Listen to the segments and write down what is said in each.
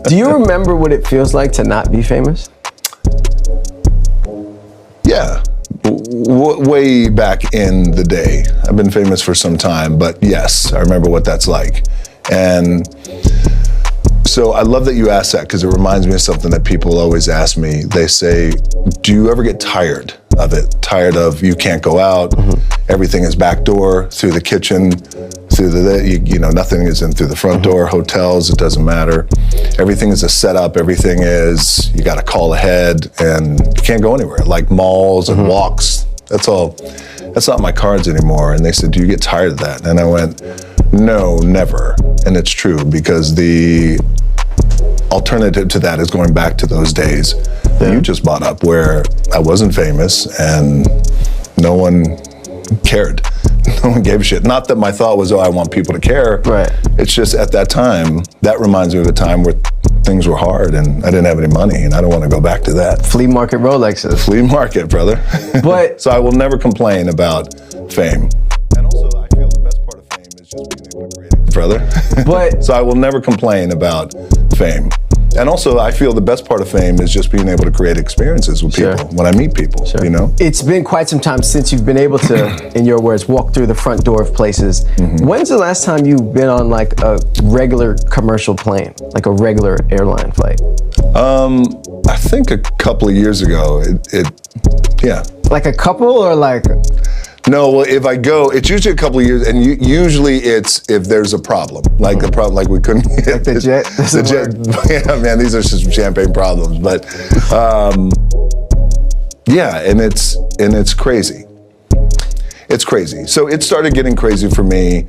Do you remember what it feels like to not be famous? Yeah, way back in the day. I've been famous for some time, but yes, I remember what that's like. And so I love that you asked that, because it reminds me of something that people always ask me. They say, do you ever get tired of it? Tired of you can't go out, everything is back door, through the kitchen, through you know, nothing is in through the front door, hotels, it doesn't matter. Everything is a setup, everything is, you gotta call ahead, and you can't go anywhere. Like malls and walks, that's not my cards anymore. And they said, do you get tired of that? And I went, no, never. And it's true, because the alternative to that is going back to those days that you just brought up, where I wasn't famous and no one cared. No one gave a shit. Not that my thought was, oh, I want people to care. Right. It's just at that time, that reminds me of a time where things were hard and I didn't have any money, and I don't want to go back to that. Flea market Rolexes. Flea market, brother. But so I will never complain about fame. And also, I feel the best part of fame is just being able to create it, brother. But so I will never complain about fame. And also, I feel the best part of fame is just being able to create experiences with people when I meet people, you know? It's been quite some time since you've been able to, in your words, walk through the front door of places. When's the last time you've been on like a regular commercial plane, like a regular airline flight? I think a couple of years ago, yeah. Like a couple or like? No, well, if I go, it's usually a couple of years, and usually it's if there's a problem, like the problem, like we couldn't get Like the jet. the jet. Yeah, man, these are just champagne problems, but yeah, and it's crazy. It's crazy. So it started getting crazy for me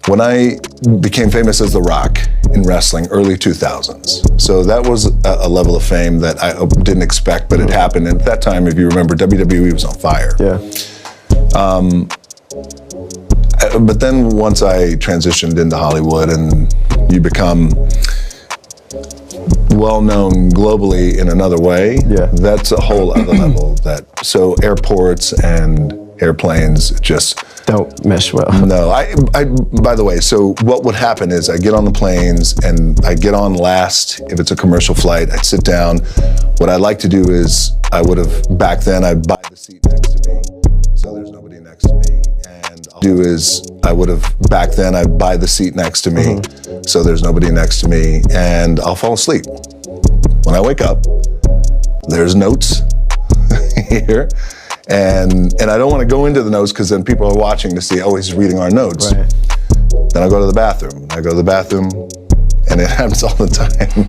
when I became famous as The Rock in wrestling, early 2000s. So that was a level of fame that I didn't expect, but it happened. And at that time, if you remember, WWE was on fire. Yeah. But then once I transitioned into Hollywood and you become well-known globally in another way, that's a whole other level. So airports and airplanes just don't mesh well. No, by the way, so what would happen is I get on the planes and I get on last. If it's a commercial flight, I'd sit down. What I'd like to do is I'd buy the seat next to me, so there's nobody next to me. And I'd buy the seat next to me, so there's nobody next to me, and I'll fall asleep. When I wake up, there's notes here. And I don't want to go into the notes because then people are watching to see, oh, he's reading our notes. Right. Then I go to the bathroom. I go to the bathroom, and it happens all the time.